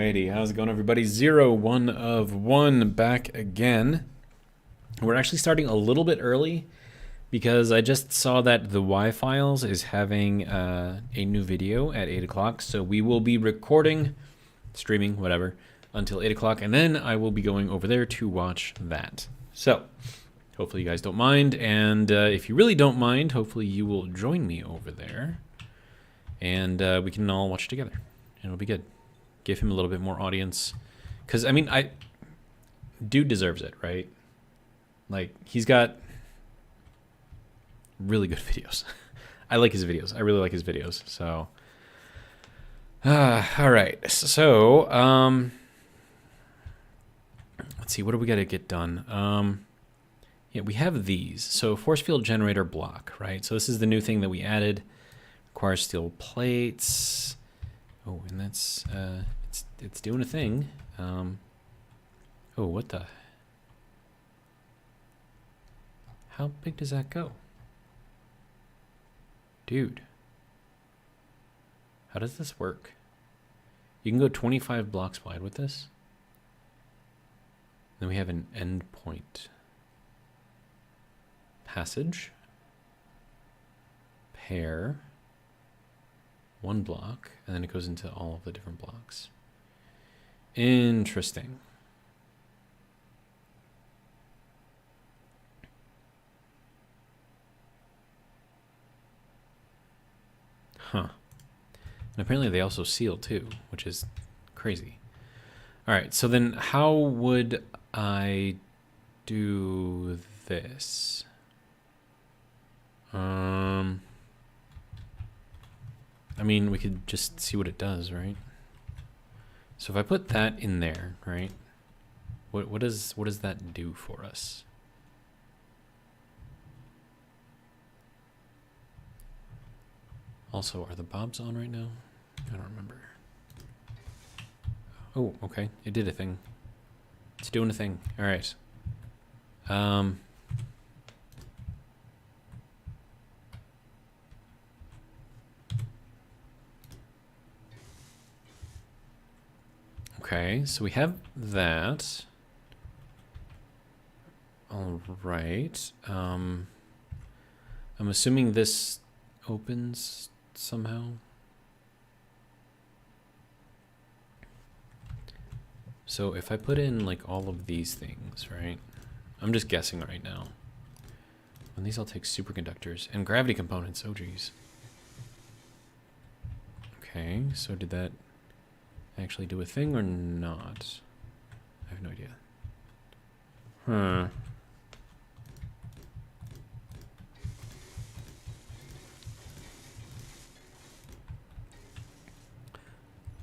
Alrighty, how's it going, everybody? 1 of 1 back again. We're actually starting a little bit early because I just saw that the Y-Files is having a new video at 8 o'clock, so we will be recording, streaming, whatever, until 8 o'clock, and then I will be going over there to watch that. So, hopefully you guys don't mind, and if you really don't mind, hopefully you will join me over there, and we can all watch together, and it'll be good. Give him a little bit more audience, because I mean, dude deserves it, right? Like, he's got really good videos. I like his videos. I really like his videos. So, all right. So, let's see. What do we got to get done? Yeah, we have these. So, force field generator block, right? So this is the new thing that we added. Requires steel plates. Oh, and that's it's doing a thing. Oh, what the? How big does that go? Dude. How does this work? You can go 25 blocks wide with this. Then we have an endpoint. Passage. Pair. 1 block, and then it goes into all of the different blocks. Interesting. Huh. And apparently they also seal too, which is crazy. All right, so then how would I do this? I mean, we could just see what it does, right? So if I put that in there, right? What does that do for us? Also, are the bobs on right now? I don't remember. Oh, okay. It did a thing. It's doing a thing. All right. Okay, so we have that. All right. I'm assuming this opens somehow. So if I put in like all of these things, right? I'm just guessing right now. And these all take superconductors and gravity components. Oh, geez. Okay, so did that actually do a thing or not? I have no idea. Huh.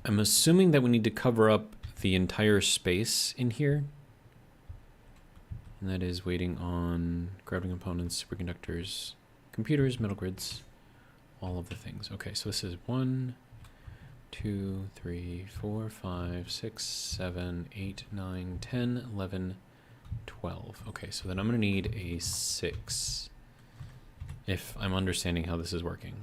I'm assuming that we need to cover up the entire space in here. And that is waiting on gravity components, superconductors, computers, metal grids, all of the things. Okay, so this is 1, 2, 3, 4, 5, 6, 7, 8, 9, 10, 11, 12. Okay, so then I'm going to need a 6 if I'm understanding how this is working.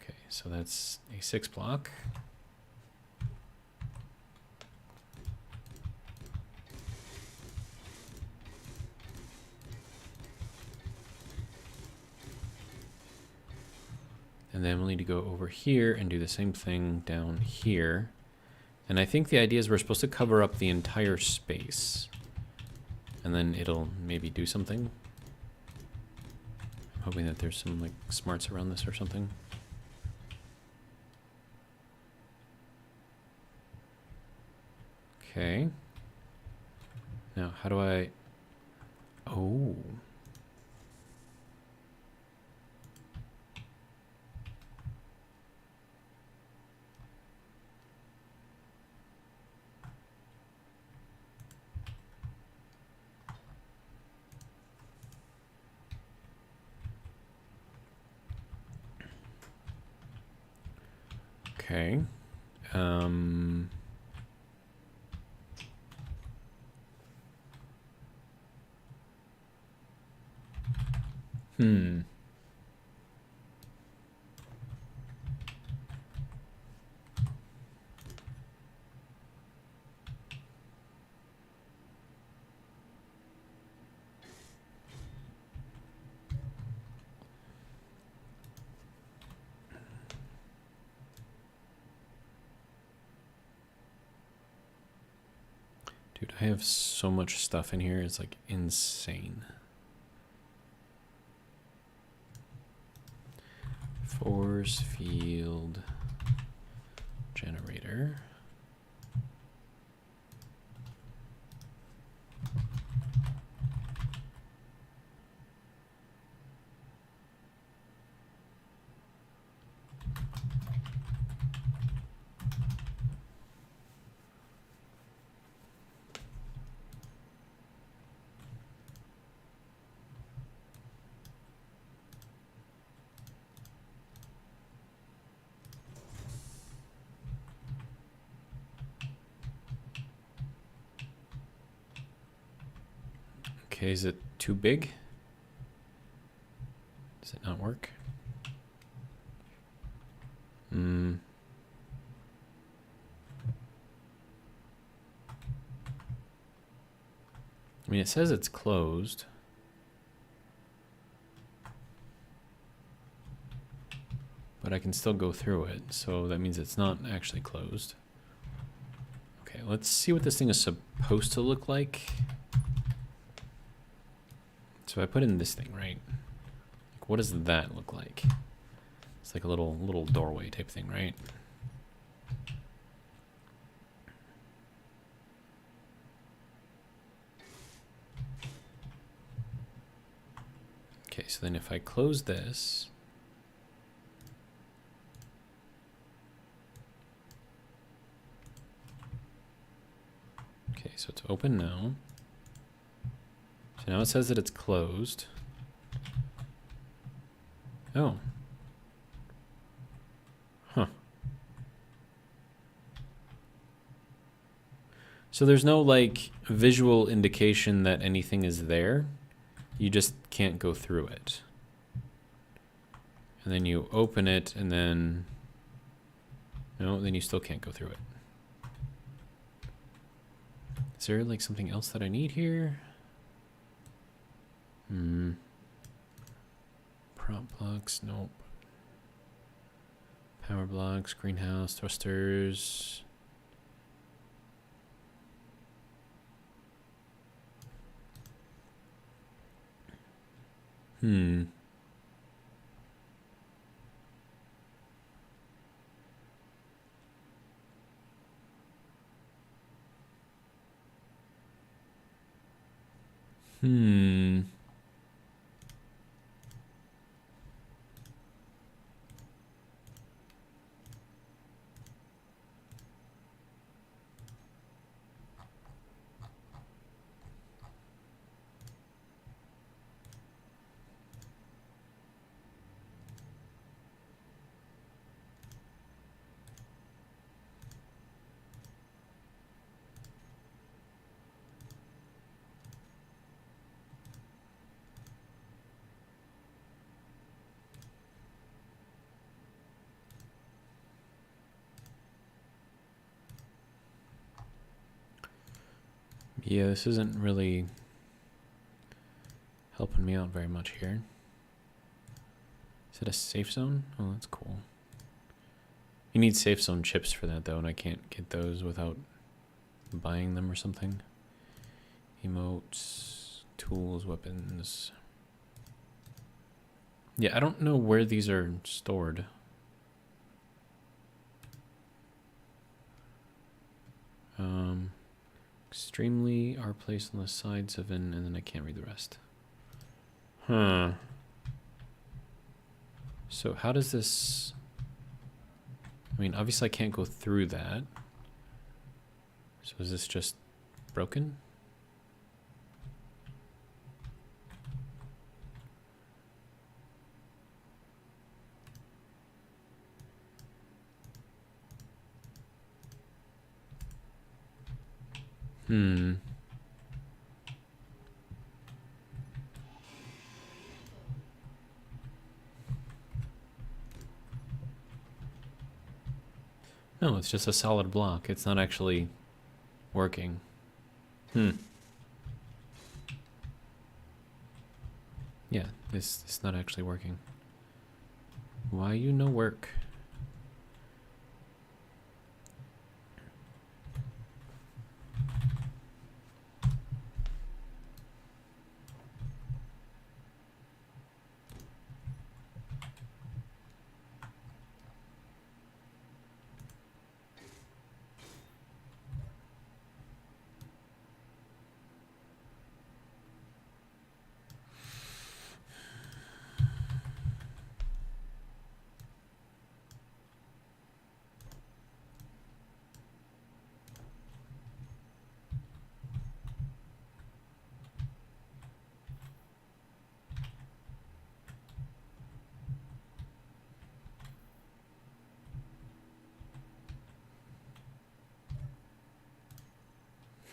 Okay, so that's a 6 block. And then we'll need to go over here and do the same thing down here. And I think the idea is we're supposed to cover up the entire space. And then it'll maybe do something. I'm hoping that there's some like smarts around this or something. Okay. Now, how do I... Oh. Okay. Dude, I have so much stuff in here. It's like insane. Force field generator. Okay, is it too big? Does it not work? I mean, it says it's closed. But I can still go through it, so that means it's not actually closed. Okay, let's see what this thing is supposed to look like. So I put in this thing, right? Like, what does that look like? It's like a little doorway type thing, right? Okay, so then if I close this, okay, so it's open now. So now it says that it's closed. Oh. Huh. So there's no like visual indication that anything is there. You just can't go through it. And then you open it and then, no, then you still can't go through it. Is there like something else that I need here? Prop blocks, nope. Power blocks, greenhouse, thrusters. Yeah, this isn't really helping me out very much here. Is it a safe zone? Oh, that's cool. You need safe zone chips for that though, and I can't get those without buying them or something. Emotes, tools, weapons. Yeah, I don't know where these are stored. Extremely are placed on the sides of an, and then I can't read the rest. Huh. So how does this... I mean, obviously I can't go through that. So is this just broken? No, it's just a solid block. It's not actually working. Yeah, it's not actually working. Why you no work?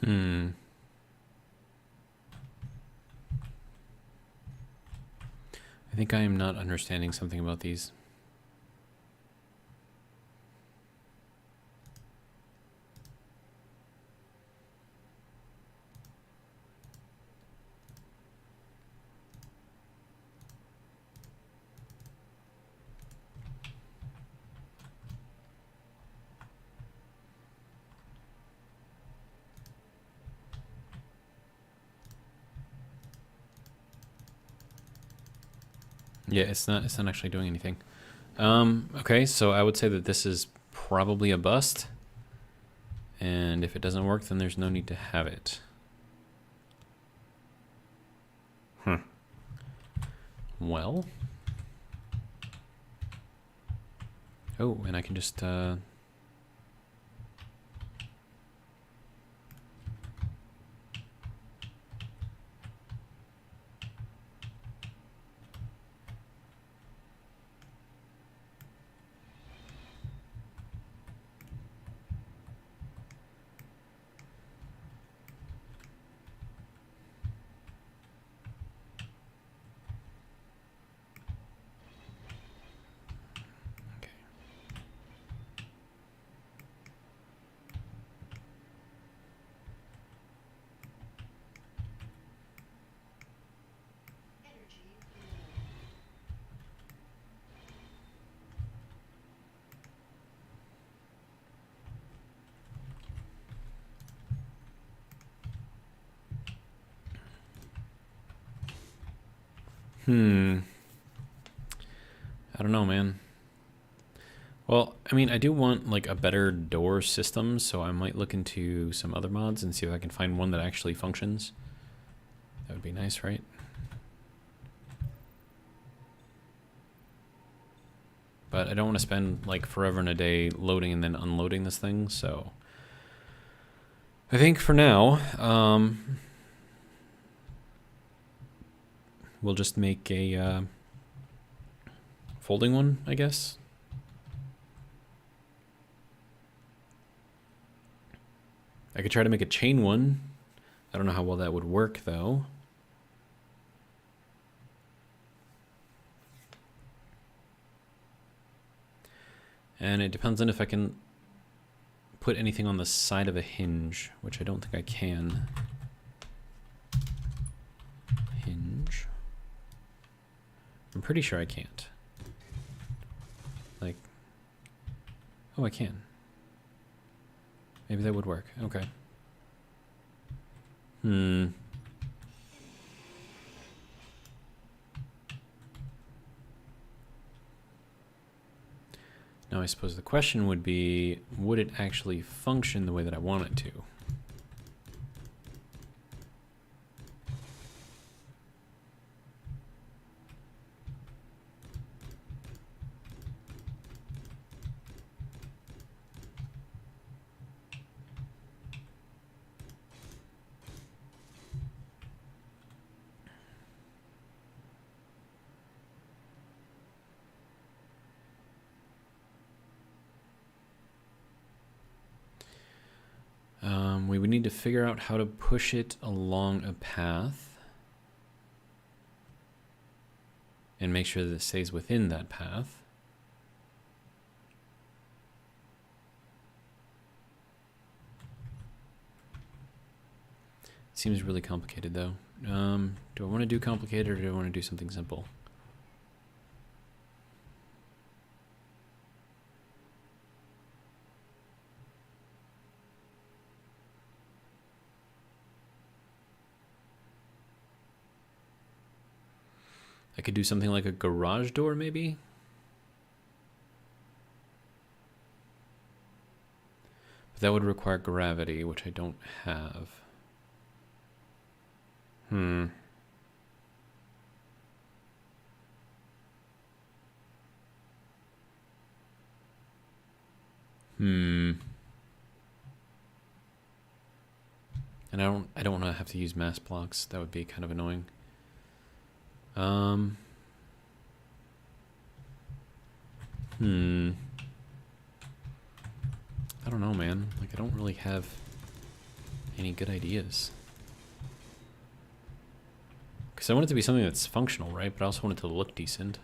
Hmm. I think I am not understanding something about these. Yeah, it's not actually doing anything. Okay, so I would say that this is probably a bust. And if it doesn't work, then there's no need to have it. Well. Oh, and I can just, okay. I don't know, man. Well, I mean, I do want like a better door system, so I might look into some other mods and see if I can find one that actually functions. That would be nice, right? But I don't want to spend like forever and a day loading and then unloading this thing, so I think for now, we'll just make a folding one, I guess. I could try to make a chain one. I don't know how well that would work, though. And it depends on if I can put anything on the side of a hinge, which I don't think I can. Hinge. I'm pretty sure I can't. Like, oh, I can. Maybe that would work. Okay. Now I suppose the question would be, would it actually function the way that I want it to? We would need to figure out how to push it along a path and make sure that it stays within that path. Seems really complicated though. Do I want to do complicated or do I want to do something simple? I could do something like a garage door, maybe? But that would require gravity, which I don't have. And I don't want to have to use mass blocks. That would be kind of annoying. I don't know, man. Like, I don't really have Any good ideas? Because I want it to be something that's functional, right? But I also want it to look decent.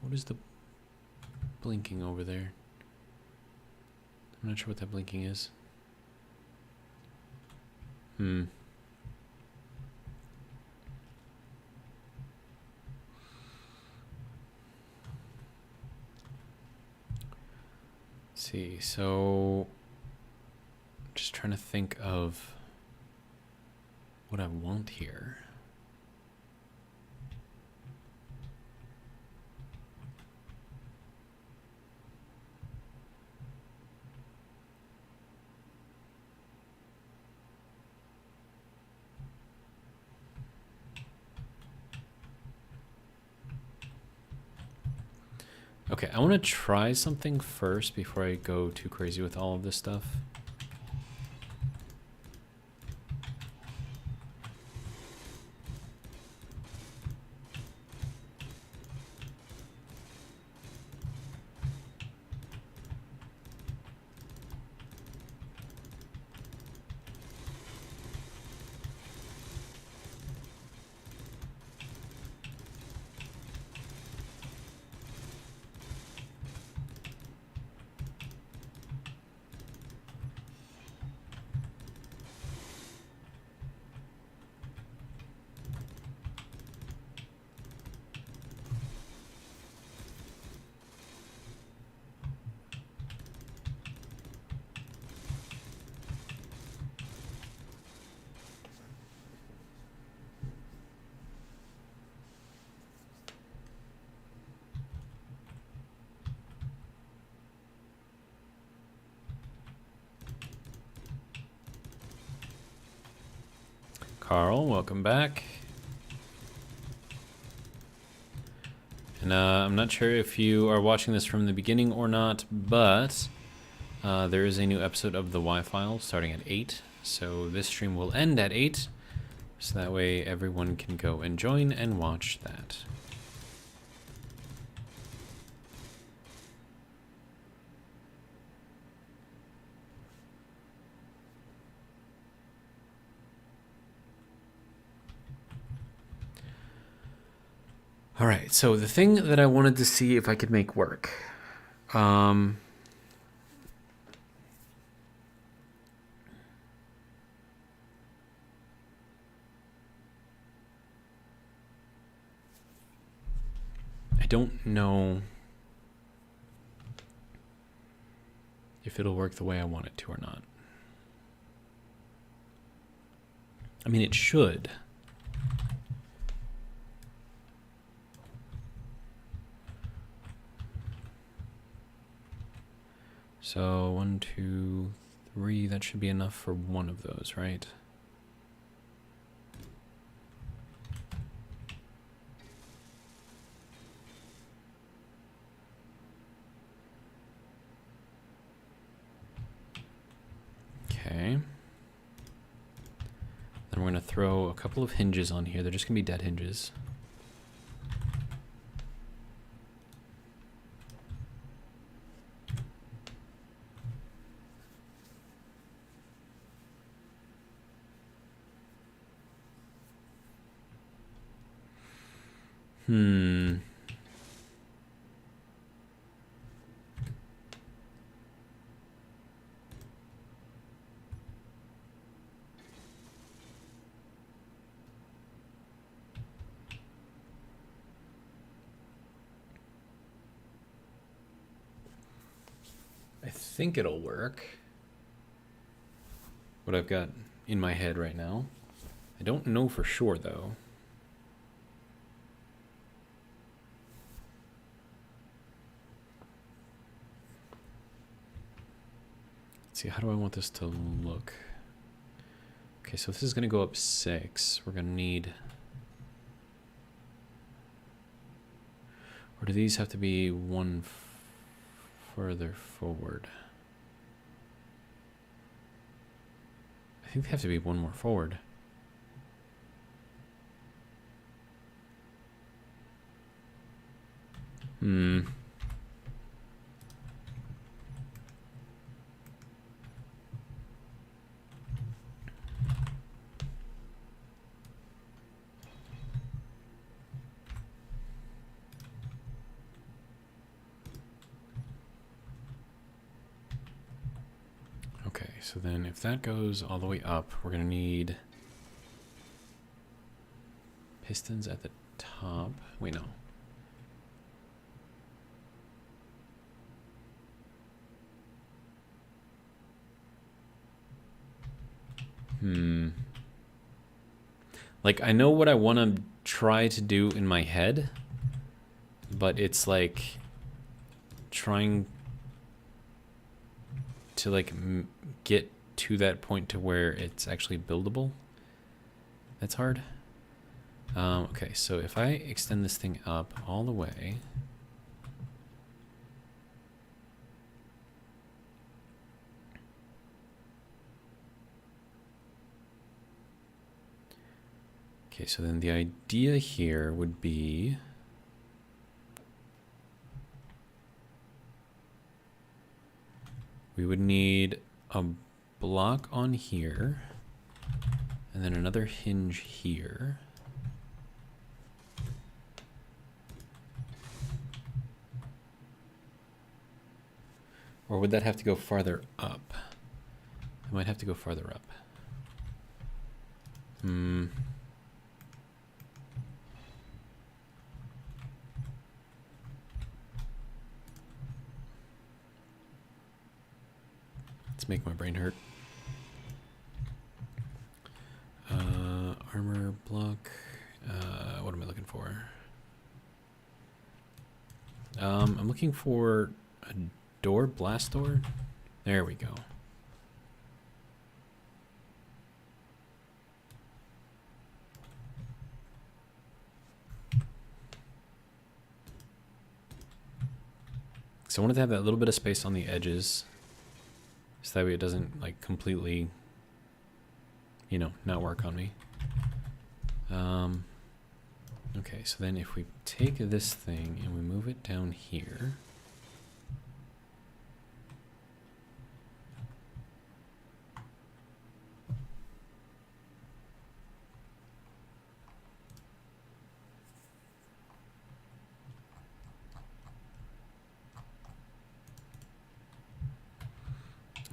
What is the blinking over there? I'm not sure what that blinking is. Let's see, so just trying to think of what I want here. Okay, I want to try something first before I go too crazy with all of this stuff. Carl, welcome back. And I'm not sure if you are watching this from the beginning or not, but there is a new episode of the Y-File starting at 8. So this stream will end at 8. So that way everyone can go and join and watch that. All right, so the thing that I wanted to see if I could make work. I don't know if it'll work the way I want it to or not. I mean, it should. So 1, 2, 3, that should be enough for one of those, right? Okay. Then we're going to throw a couple of hinges on here. They're just going to be dead hinges. I think it'll work. What I've got in my head right now. I don't know for sure, though. Let's see, how do I want this to look? Okay, so if this is going to go up 6, we're going to need Or do these have to be one further forward? I think they have to be one more forward. Okay, so then if that goes all the way up, we're going to need pistons at the top. Wait, no. Like, I know what I want to try to do in my head, but it's like trying to like get to that point to where it's actually buildable. That's hard. Okay, so if I extend this thing up all the way, okay, so then the idea here would be we would need a block on here and then another hinge here. Or would that have to go farther up? It might have to go farther up. Let's make my brain hurt. Armor block. What am I looking for? I'm looking for a door, blast door. There we go. So I wanted to have that little bit of space on the edges, so that way it doesn't like completely, you know, not work on me. Okay, so then if we take this thing and we move it down here,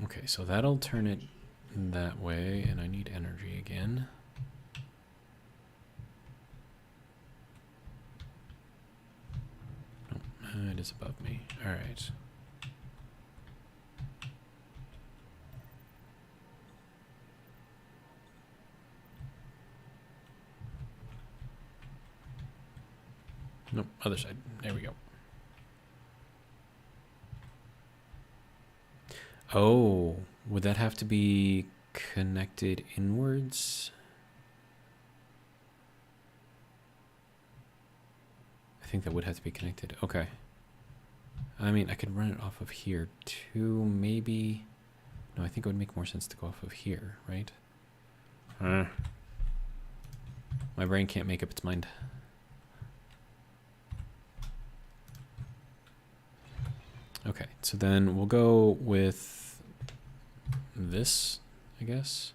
okay, so that'll turn it that way, and I need energy again. Oh, it is above me. All right. Nope, other side. There we go. Oh, would that have to be connected inwards? I think that would have to be connected. Okay. I mean, I could run it off of here too, maybe. No, I think it would make more sense to go off of here, right? My brain can't make up its mind. Okay, so then we'll go with this, I guess.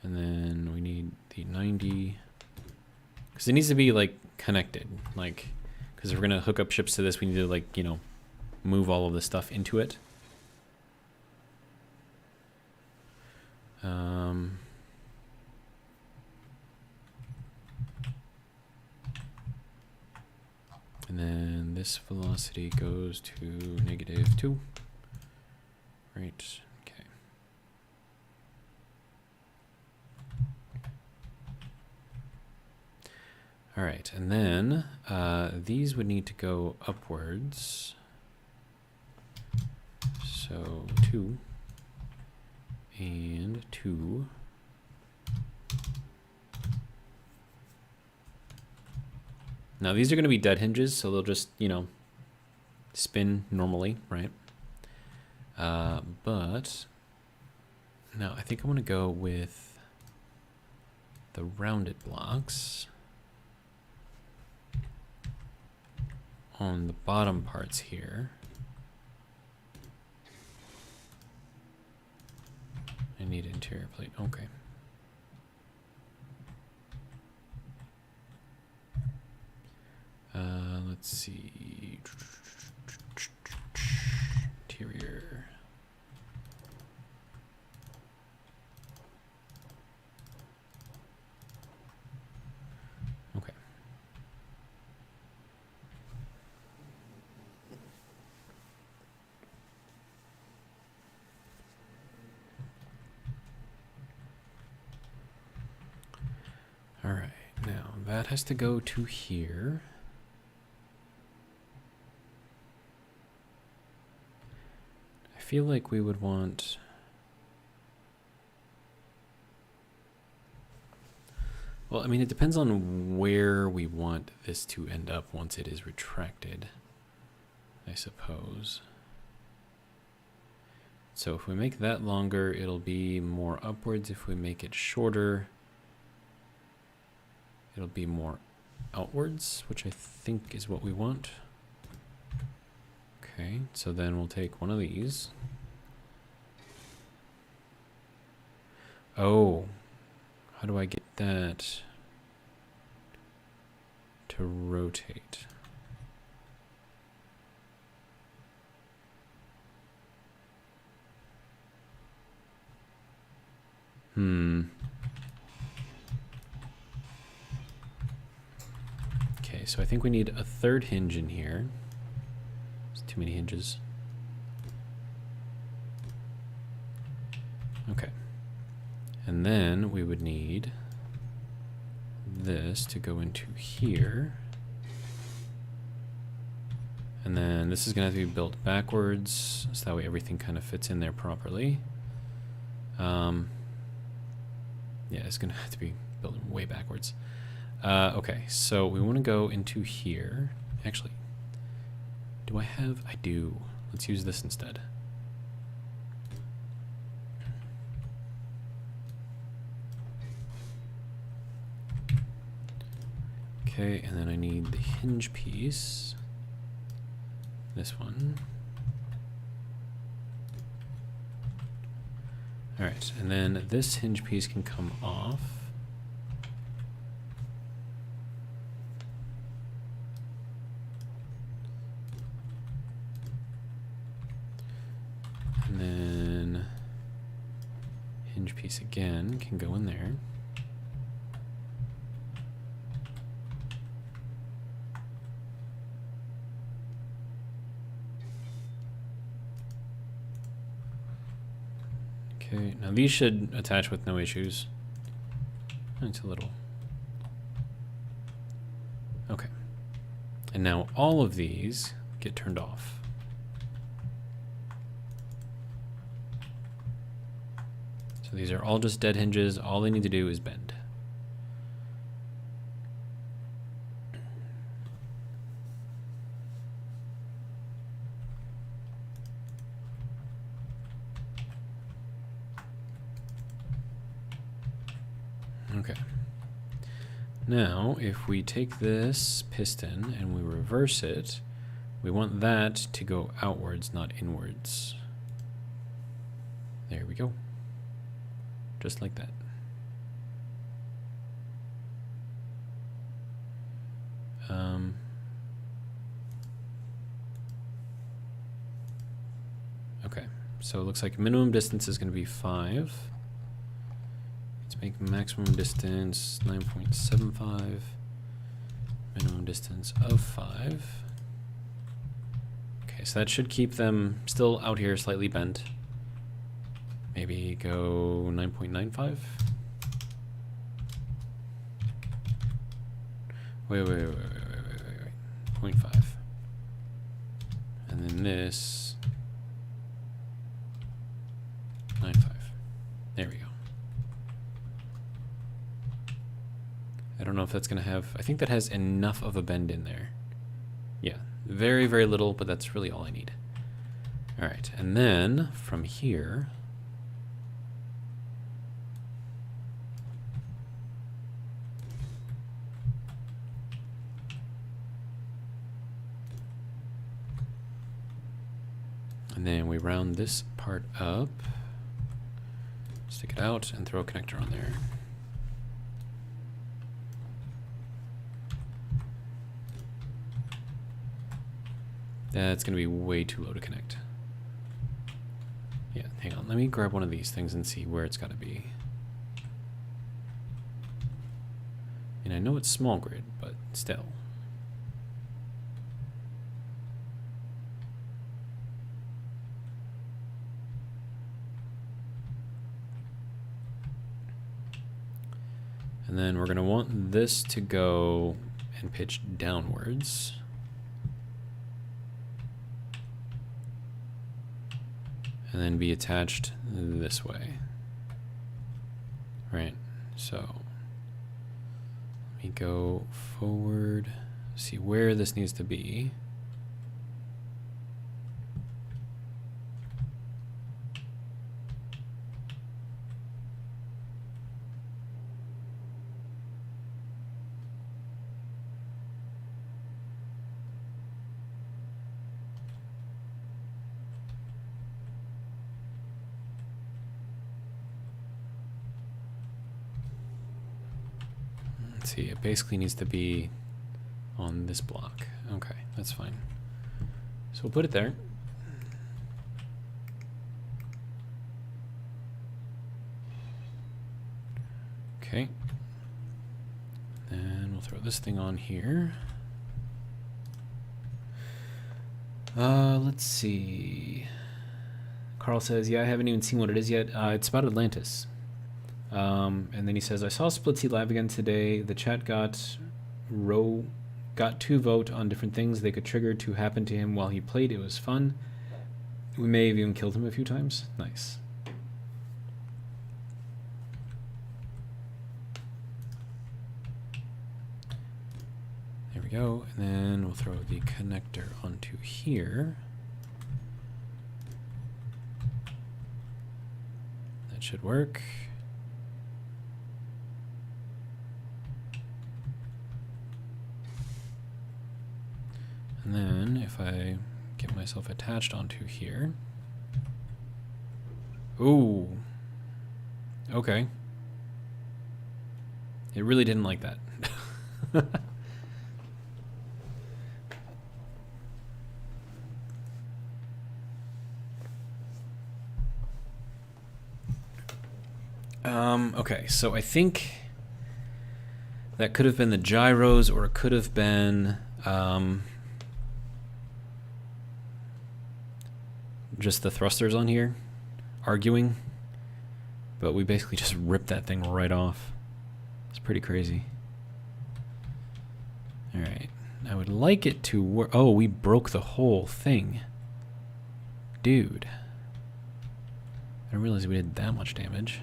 And then we need the 90. Because it needs to be, like, connected. Like, because if we're going to hook up ships to this, we need to, like, you know, move all of this stuff into it. And then this velocity goes to -2. Right, okay. All right, and then these would need to go upwards. So 2 and 2. Now these are going to be dead hinges, so they'll just, you know, spin normally, right? But now I think I want to go with the rounded blocks on the bottom parts here. I need interior plate. Okay. Let's see. Interior. Okay. All right. Now that has to go to here. I feel like we would want... Well, I mean, it depends on where we want this to end up once it is retracted, I suppose. So if we make that longer, it'll be more upwards. If we make it shorter, it'll be more outwards, which I think is what we want. Okay, so then we'll take one of these. Oh, how do I get that to rotate? Okay, so I think we need a third hinge in here. There's too many hinges. Okay. And then we would need this to go into here. And then this is going to have to be built backwards, so that way everything kind of fits in there properly. Yeah, it's going to have to be built way backwards. Okay, so we want to go into here. Actually, do I have? I do. Let's use this instead. Okay, and then I need the hinge piece. This one. All right, and then this hinge piece can come off. And then hinge piece again can go in there. Okay, now these should attach with no issues. It's a little... Okay. And now all of these get turned off. So these are all just dead hinges. All they need to do is bend. Okay. Now, if we take this piston and we reverse it, we want that to go outwards, not inwards. There we go. Just like that. Okay, so it looks like minimum distance is going to be 5. Make maximum distance 9.75, minimum distance of 5. Okay, so that should keep them still out here slightly bent. Maybe go 9.95. Wait, 0.5. And then this 9.5. There we go. I I don't know if that's going to have... I think that has enough of a bend in there. Yeah, very, very little, but that's really all I need. All right, and then from here... And then we round this part up, stick it out, and throw a connector on there. That's going to be way too low to connect. Yeah, hang on. Let me grab one of these things and see where it's got to be. And I know it's small grid, but still. And then we're going to want this to go and pitch downwards. And then be attached this way. Right, so let me go forward, see where this needs to be. See, it basically needs to be on this block. Okay, that's fine. So we'll put it there. Okay. Then we'll throw this thing on here. Let's see. Carl says, yeah, I haven't even seen what it is yet. It's about Atlantis. And then he says, I saw Splitsy live again today. The chat got 2 vote on different things they could trigger to happen to him while he played. It was fun. We may have even killed him a few times. Nice. There we go. And then we'll throw the connector onto here. That should work. And then if I get myself attached onto here. Ooh. Okay. It really didn't like that. Okay, so I think that could have been the gyros, or it could have been just the thrusters on here arguing, but we basically just ripped that thing right off. It's pretty crazy. All right, I would like it to work. Oh, we broke the whole thing, dude. I didn't realize we did that much damage.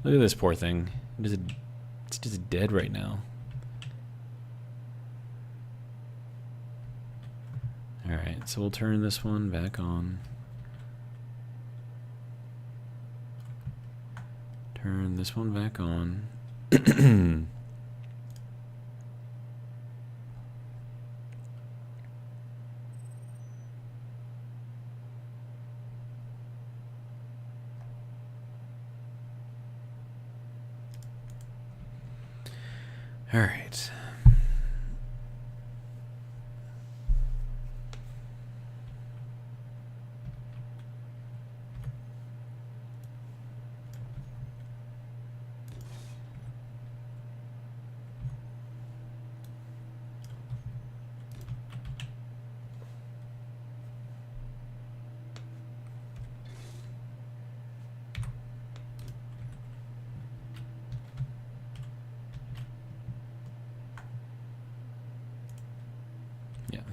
Look at this poor thing. It's just dead right now. Alright, so we'll turn this one back on. Turn this one back on. All right.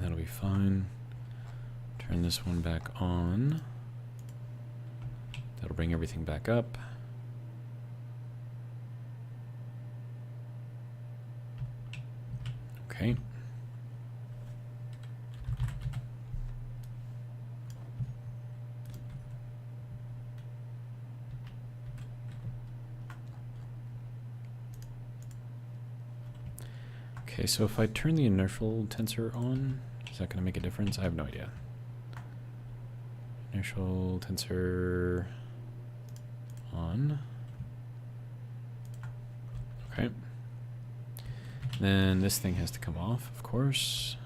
That'll be fine. Turn this one back on. That'll bring everything back up. Okay. Okay, so if I turn the inertial tensor on, is that going to make a difference? I have no idea. Inertial tensor on. Okay. Then this thing has to come off, of course.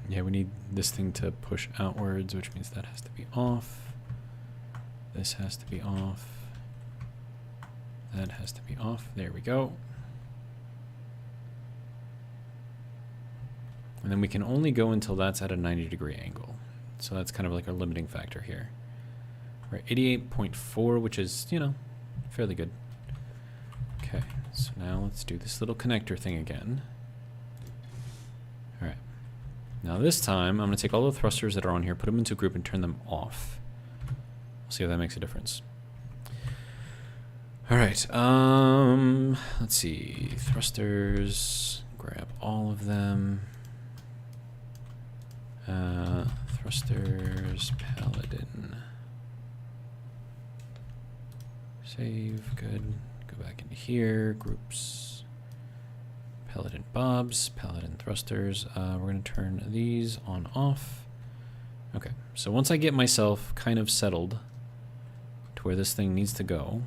Yeah, we need this thing to push outwards, which means that has to be off. This has to be off. That has to be off. There we go. And then we can only go until that's at a 90-degree angle. So that's kind of like our limiting factor here. We're at 88.4, which is, you know, fairly good. Okay, so now let's do this little connector thing again. All right. Now this time, I'm going to take all the thrusters that are on here, put them into a group, and turn them off. We'll see if that makes a difference. All right. Let's see. Thrusters. Grab all of them. Thrusters. Paladin. Save. Good. Go back into here. Groups. Paladin bobs, Paladin thrusters. We're going to turn these on off. Okay, so once I get myself kind of settled to where this thing needs to go,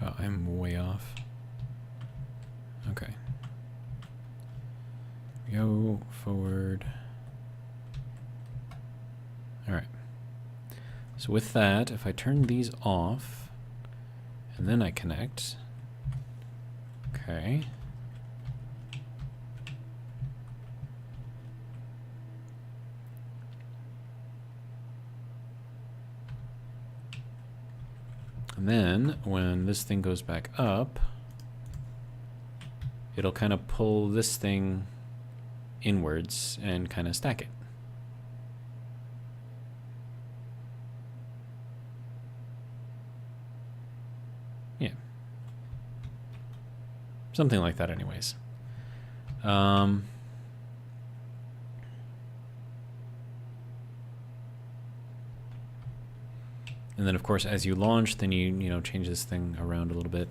wow, I'm way off. Okay. Go forward. All right. So with that, if I turn these off and then I connect, okay. And then when this thing goes back up, it'll kind of pull this thing inwards and kind of stack it. Yeah. Something like that anyways. And then of course as you launch, then you know change this thing around a little bit.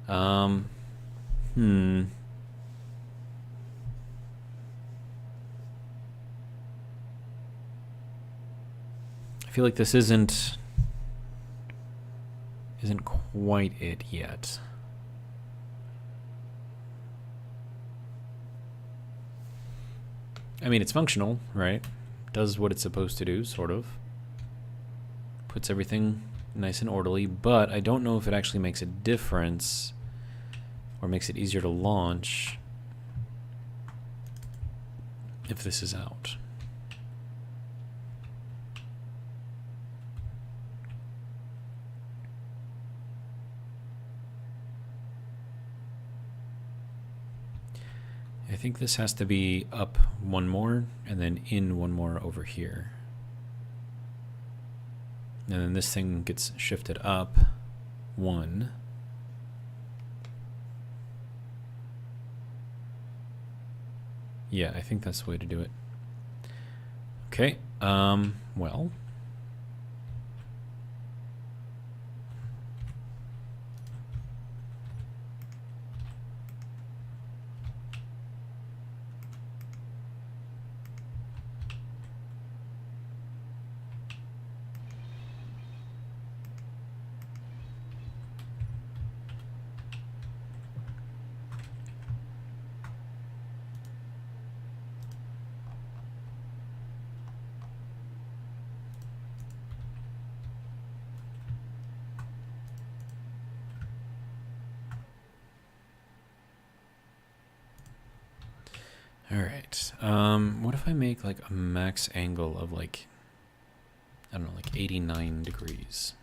I feel like this isn't quite it yet. I mean, it's functional, right? Does what it's supposed to do, sort of. Puts everything nice and orderly, but I don't know if it actually makes a difference or makes it easier to launch if this is out. I think this has to be up one more and then in one more over here. And then this thing gets shifted up one. Yeah, I think that's the way to do it. Okay, well. All right. What if I make like a max angle of like, I don't know, like 89 degrees?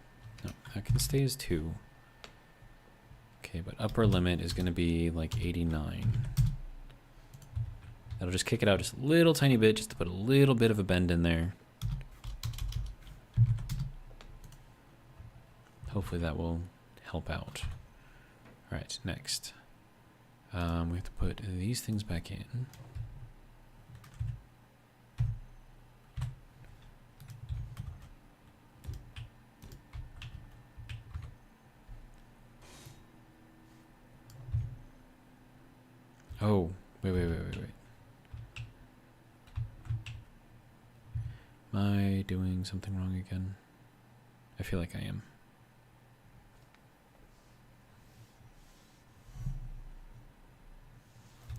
No, that can stay as 2. Okay, but upper limit is going to be like 89. That'll just kick it out just a little tiny bit, just to put a little bit of a bend in there. Hopefully that will help out. All right, next. We have to put these things back in. Oh, wait. Am I doing something wrong again? I feel like I am.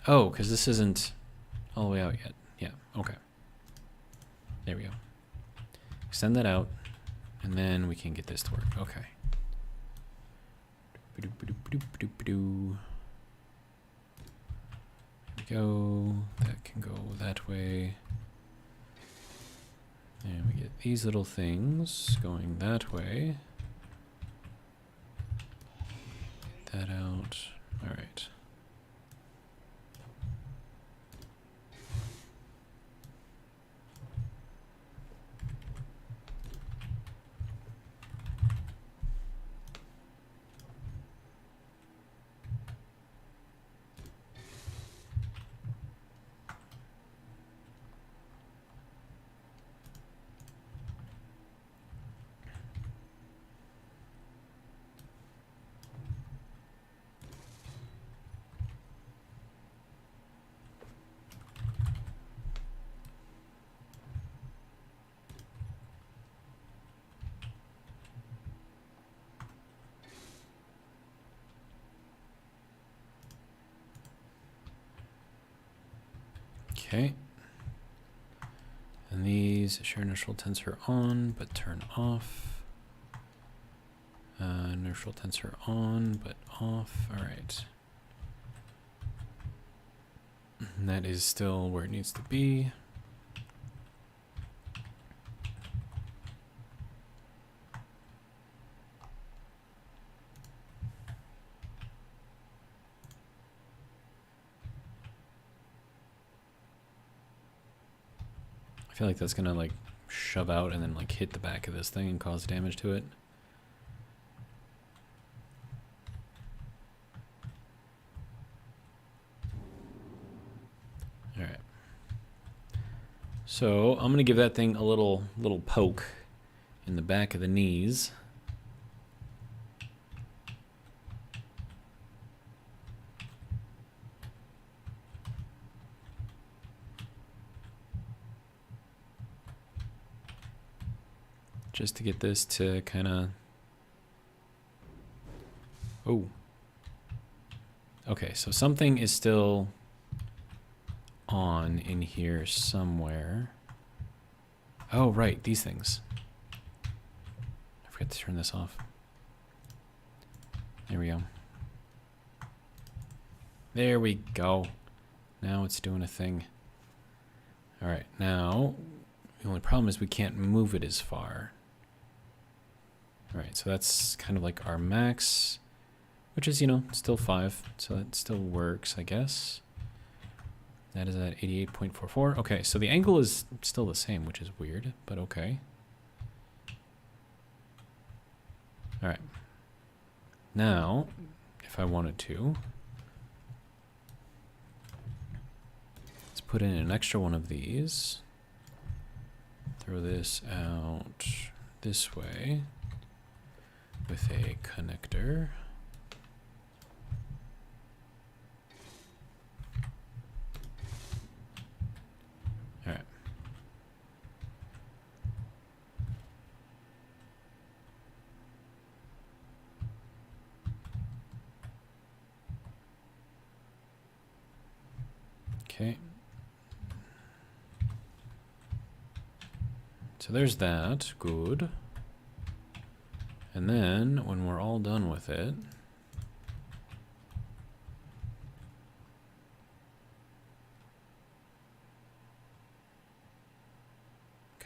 Oh, because this isn't all the way out yet. Yeah, okay. There we go. Extend that out, and then we can get this to work. Okay. There we go. That can go that way. And we get these little things going that way. Get that out. All right. Okay. And these shear inertial tensor on, but turn off. Inertial tensor on, but off. All right. And that is still where it needs to be. I feel like that's gonna like shove out and then like hit the back of this thing and cause damage to it. All right. So I'm gonna give that thing a little poke in the back of the knees. Just to get this to kind of... Oh. Okay, so something is still on in here somewhere. Oh, right, these things. I forgot to turn this off. There we go. There we go. Now it's doing a thing. All right, now the only problem is we can't move it as far. All right, so that's kind of like our max, which is, you know, still 5, so that still works, I guess. That is at 88.44. Okay, so the angle is still the same, which is weird, but okay. All right. Now, if I wanted to, let's put in an extra one of these. Throw this out this way with a connector. All right. Okay. So there's that. Good. And then when we're all done with it,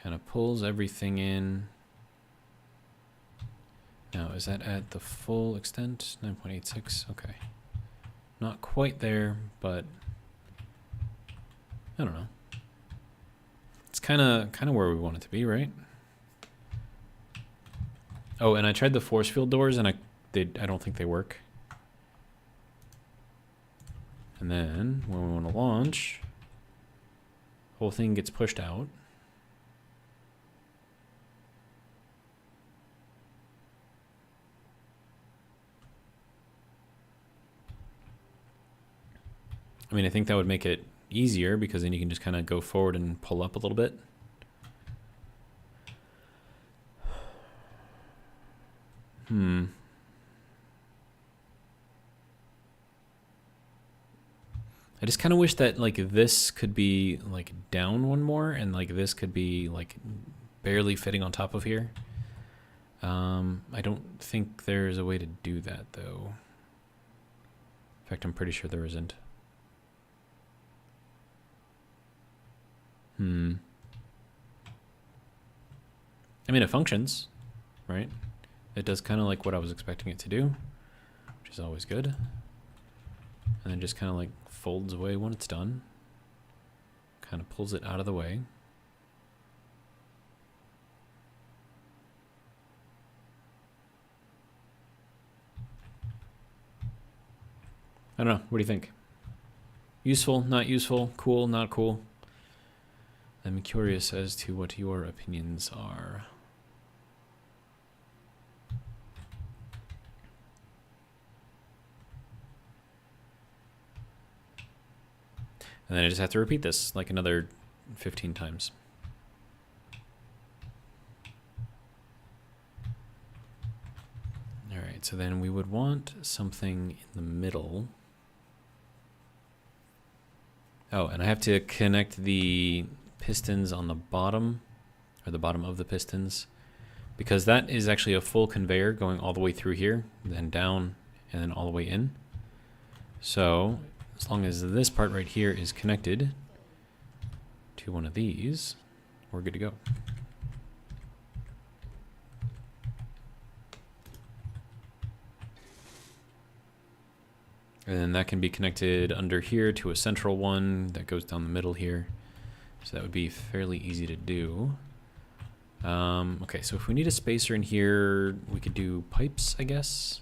Kind of pulls everything in. Now, is that at the full extent? 9.86, okay. Not quite there, but I don't know. It's kind of where we want it to be, right? Oh, and I tried the force field doors, and I don't think they work. And then when we want to launch, the whole thing gets pushed out. I mean, I think that would make it easier because then you can just kind of go forward and pull up a little bit. I just kind of wish that like this could be like down one more and like this could be like barely fitting on top of here. I don't think there's a way to do that though. In fact, I'm pretty sure there isn't. I mean, it functions, right? It does kind of like what I was expecting it to do, which is always good. And then just kind of like folds away when it's done. Kind of pulls it out of the way. I don't know. What do you think? Useful, not useful, cool, not cool? I'm curious as to what your opinions are. And then I just have to repeat this like another 15 times. All right, so then we would want something in the middle. Oh, and I have to connect the pistons on the bottom, or the bottom of the pistons, because that is actually a full conveyor going all the way through here, then down, and then all the way in. So as long as this part right here is connected to one of these, we're good to go. And then that can be connected under here to a central one that goes down the middle here. So that would be fairly easy to do. Okay, so if we need a spacer in here, we could do pipes, I guess.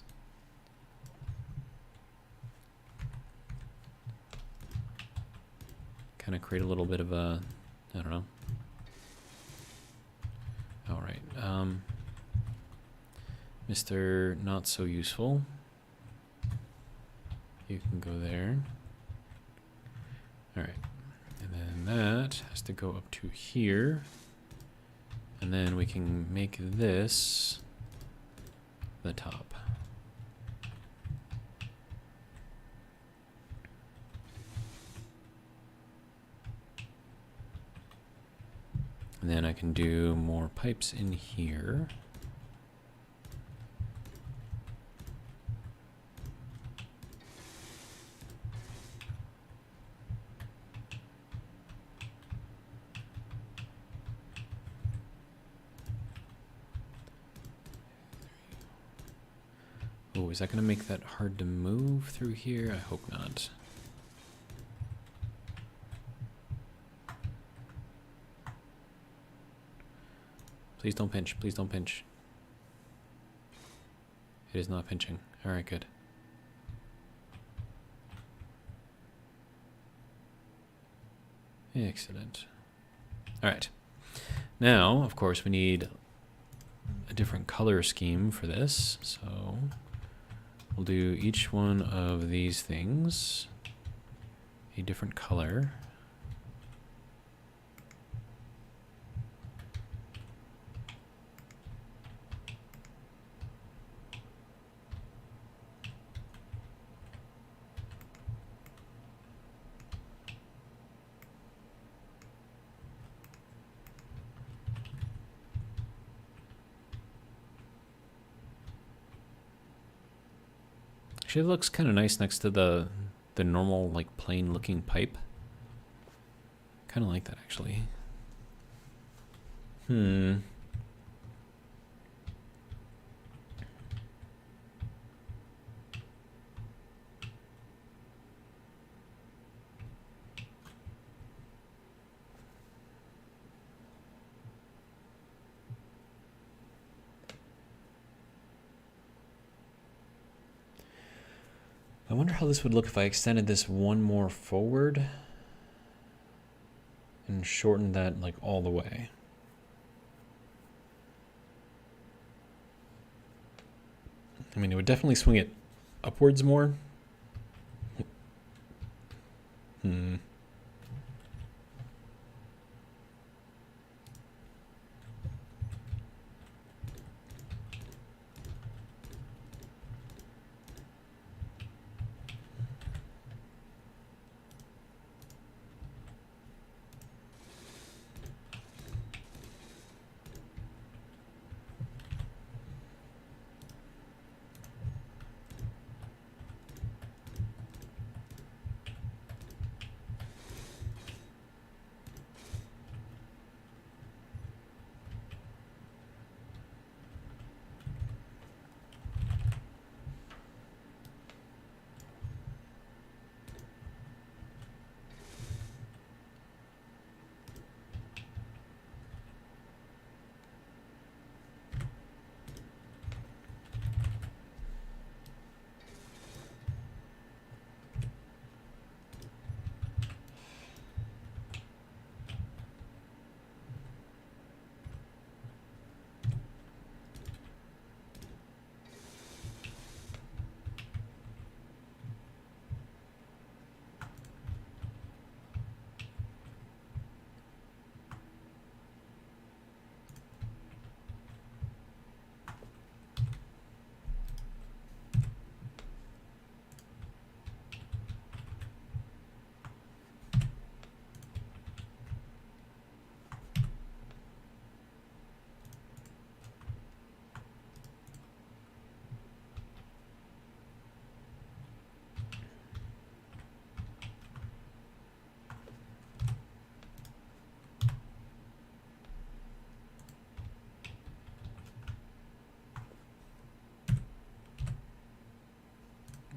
Kind of create a little bit of a, I don't know. All right, Mr. Not So Useful. You can go there. All right. And then that has to go up to here. And then we can make this the top. And then I can do more pipes in here. Oh, is that going to make that hard to move through here? I hope not. Please don't pinch. Please don't pinch. It is not pinching. All right, good. Excellent. All right. Now, of course, we need a different color scheme for this. So we'll do each one of these things a different color. Actually, it looks kind of nice next to the normal, like, plain looking pipe. Kind of like that, actually. Hmm. I wonder how this would look if I extended this one more forward and shortened that like all the way. I mean, it would definitely swing it upwards more. Hmm.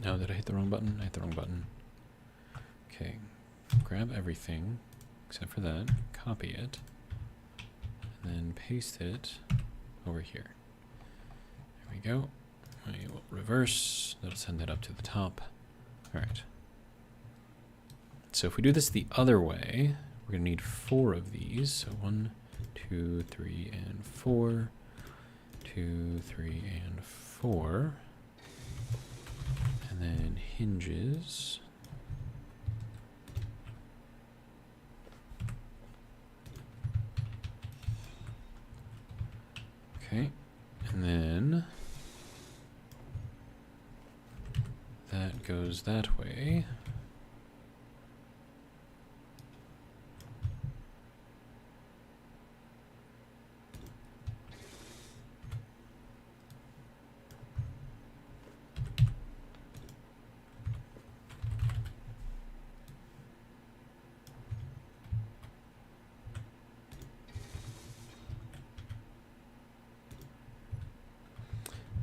No, did I hit the wrong button? I hit the wrong button. Okay, grab everything except for that, copy it, and then paste it over here. There we go. We will reverse. That'll send that up to the top. All right. So if we do this the other way, we're going to need 4 of these. So 1, 2, 3, and 4. 2, 3, and 4. And then hinges. Okay. And then that goes that way.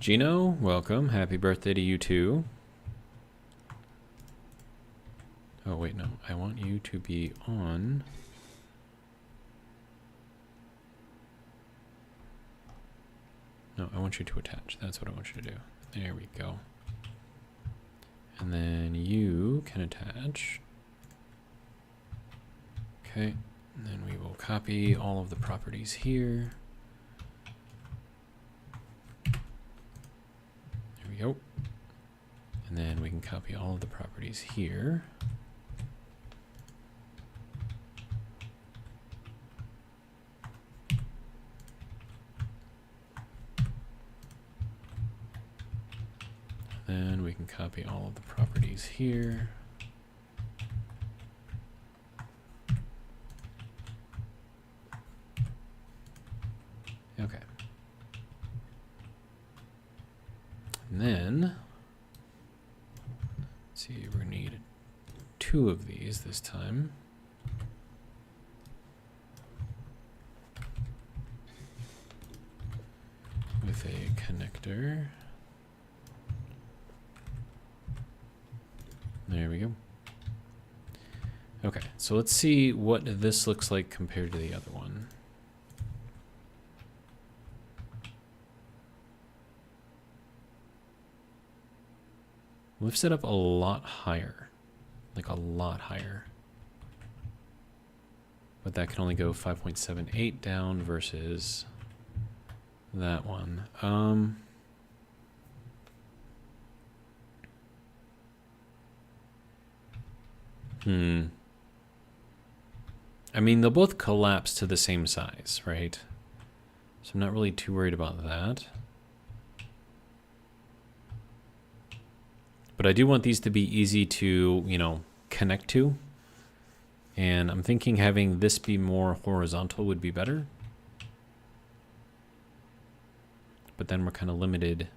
Gino, welcome. Happy birthday to you too. Oh, wait, no. I want you to be on. No, I want you to attach. That's what I want you to do. There we go. And then you can attach. Okay. And then we will copy all of the properties here. There we go. And then we can copy all of the properties here. Then we can copy all of the properties here. Okay. And then, let's see, we're going to need 2 of these this time. with a connector. There we go. Okay, so let's see what this looks like compared to the other one. We've set up a lot higher, like a lot higher. But that can only go 5.78 down versus that one. I mean, they'll both collapse to the same size, right? So I'm not really too worried about that. But I do want these to be easy to, you know, connect to. And I'm thinking having this be more horizontal would be better. But then we're kind of limited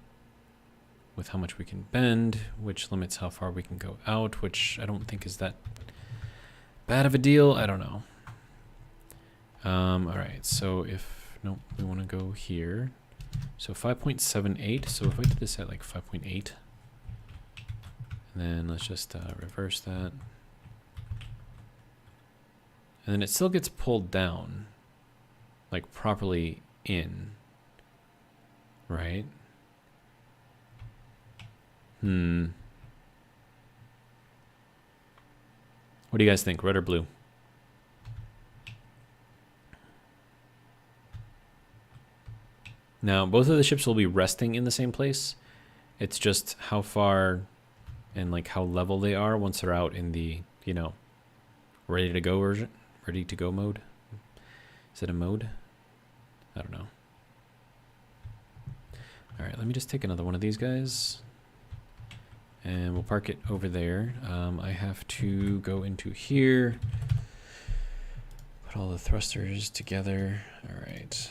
with how much we can bend, which limits how far we can go out, which I don't think is that bad of a deal. I don't know. All right, so if, nope, we want to go here. So 5.78, so if I did this at like 5.8, and then let's just reverse that. And then it still gets pulled down, like properly in, right? What do you guys think, red or blue? Now, both of the ships will be resting in the same place. It's just how far and like how level they are once they're out in the, you know, ready to go version, ready to go mode. Is it a mode? I don't know. All right, let me just take another one of these guys and we'll park it over there. I have to go into here, put all the thrusters together. All right.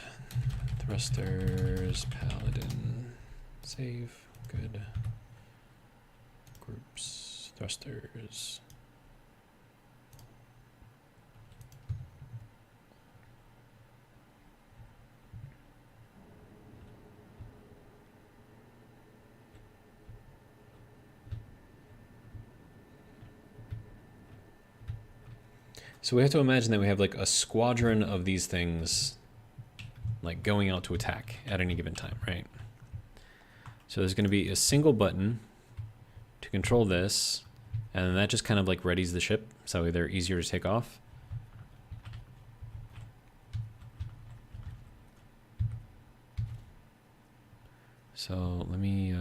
Thrusters, paladin, save, good. Groups, thrusters. So we have to imagine that we have like a squadron of these things like going out to attack at any given time, right? So there's going to be a single button to control this, and that just kind of like readies the ship, so they're easier to take off. So let me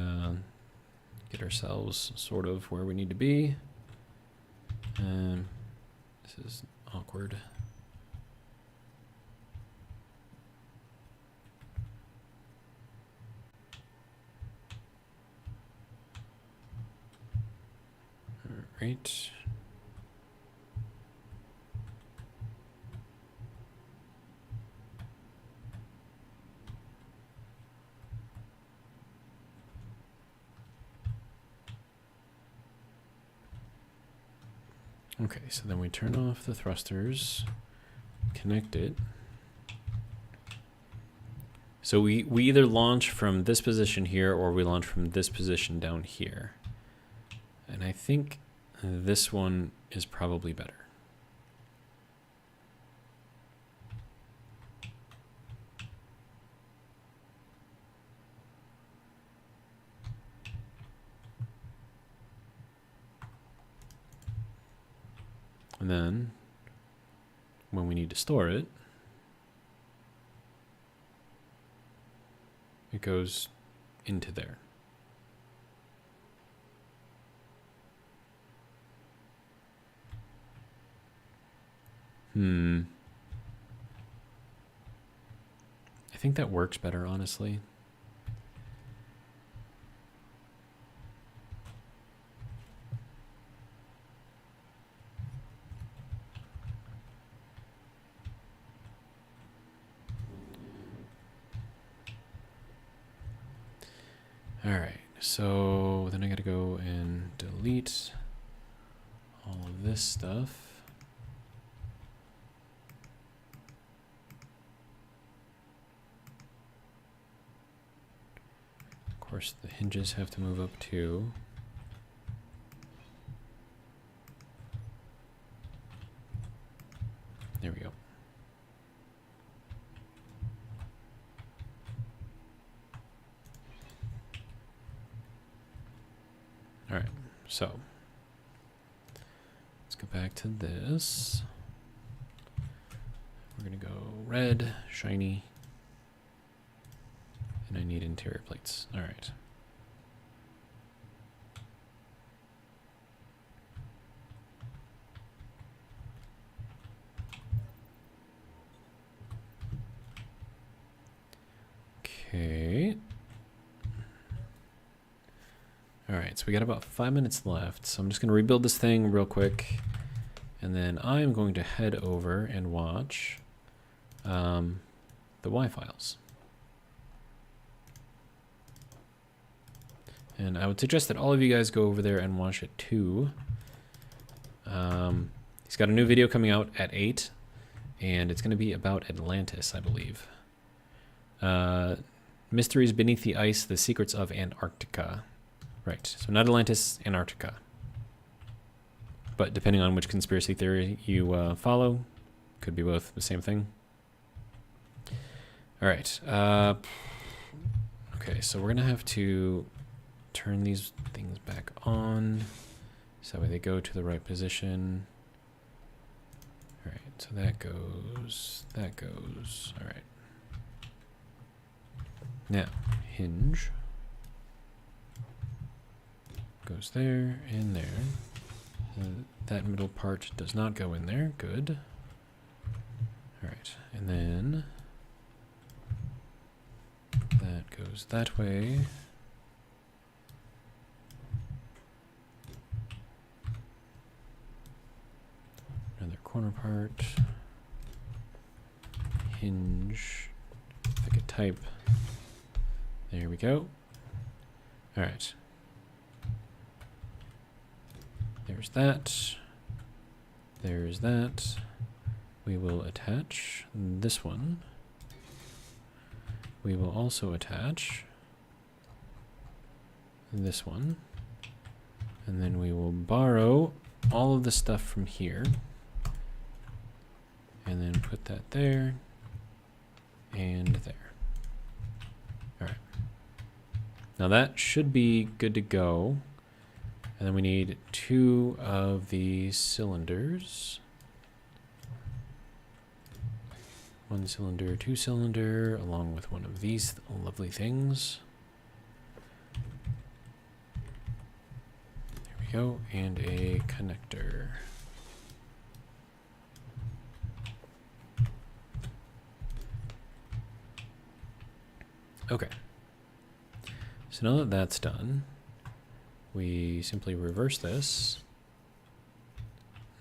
get ourselves sort of where we need to be. This is awkward. Right. Okay, so then we turn off the thrusters, connect it. So we either launch from this position here or we launch from this position down here. And I think this one is probably better. And then when we need to store it, it goes into there. I think that works better, honestly. All right, so then I gotta go and delete all of this stuff. course, the hinges have to move up too. There we go. All right, so let's go back to this. We're gonna go red, shiny, and I need interior plates. All right. Okay. All right, so we got about 5 minutes left. So I'm just going to rebuild this thing real quick. And then I'm going to head over and watch the Y files. And I would suggest that all of you guys go over there and watch it too. He's got a new video coming out at 8. And it's going to be about Atlantis, I believe. Mysteries Beneath the Ice, The Secrets of Antarctica. Right, so not Atlantis, Antarctica. But depending on which conspiracy theory you follow, could be both the same thing. All right. Okay, so we're going to have to turn these things back on so that way they go to the right position. All right, so that goes, all right. Now, hinge goes there and there. That middle part does not go in there. Good. All right, and then that goes that way. Another corner part. Hinge. If I could type. There we go. All right. There's that. There's that. We will attach this one. We will also attach this one. And then we will borrow all of the stuff from here. And then put that there and there. All right. Now that should be good to go. And then we need 2 of these cylinders. 1 cylinder, 2 cylinder, along with one of these lovely things. There we go, and a connector. Okay. So now that that's done, we simply reverse this.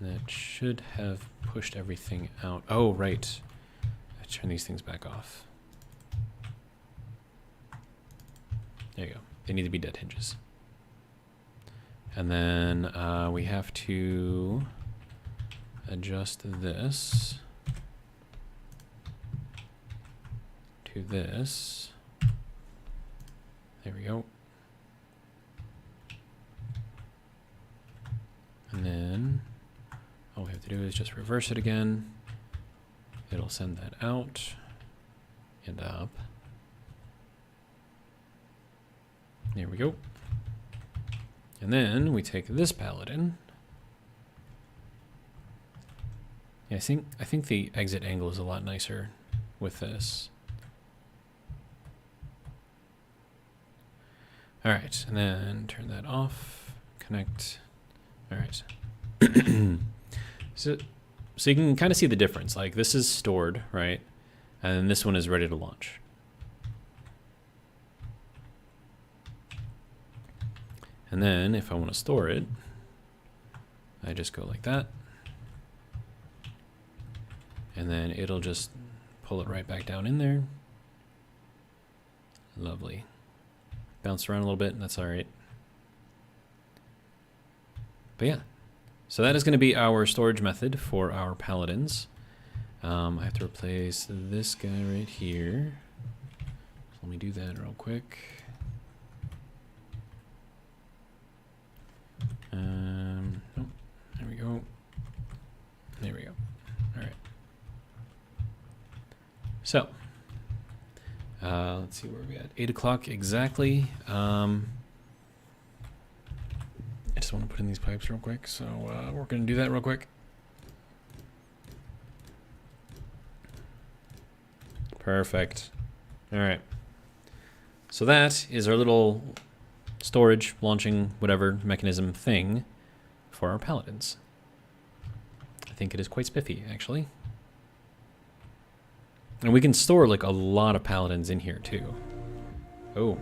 That should have pushed everything out. Oh, right. I turn these things back off. There you go. They need to be dead hinges. And then we have to adjust this to this. There we go. And then all we have to do is just reverse it again. It'll send that out and up. There we go. And then we take this paladin. Yeah, I think the exit angle is a lot nicer with this. All right, and then turn that off, connect. All right. So you can kind of see the difference. Like this is stored, right? And then this one is ready to launch. And then if I want to store it, I just go like that. And then it'll just pull it right back down in there. Lovely. Bounce around a little bit, and that's all right. But yeah, so that is going to be our storage method for our paladins. I have to replace this guy right here. So let me do that real quick. Oh, there we go. There we go. All right. So, let's see where we at. 8 o'clock exactly. I just want to put in these pipes real quick, so we're going to do that real quick. Perfect. All right. So that is our little storage, launching, whatever mechanism thing for our paladins. I think it is quite spiffy, actually. And we can store like a lot of paladins in here too. Oh,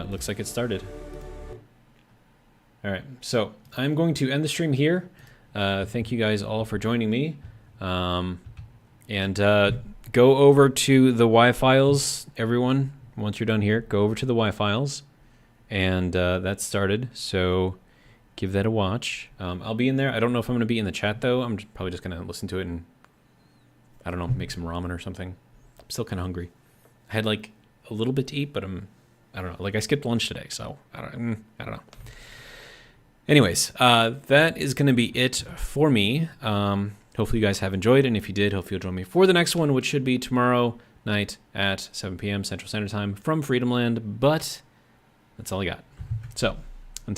looks like it started. All right, so I'm going to end the stream here. Thank you guys all for joining me. And go over to the Y files, everyone. Once you're done here, go over to the Y files. And that's started, so give that a watch. I'll be in there. I don't know if I'm going to be in the chat, though. I'm probably just going to listen to it and, I don't know, make some ramen or something. I'm still kind of hungry. I had, like, a little bit to eat, but I don't know. Like, I skipped lunch today, so I don't know. Anyways, that is going to be it for me. Hopefully you guys have enjoyed, and if you did, hopefully you'll join me for the next one, which should be tomorrow night at 7 p.m. Central Standard Time from Freedomland, but that's all I got. So,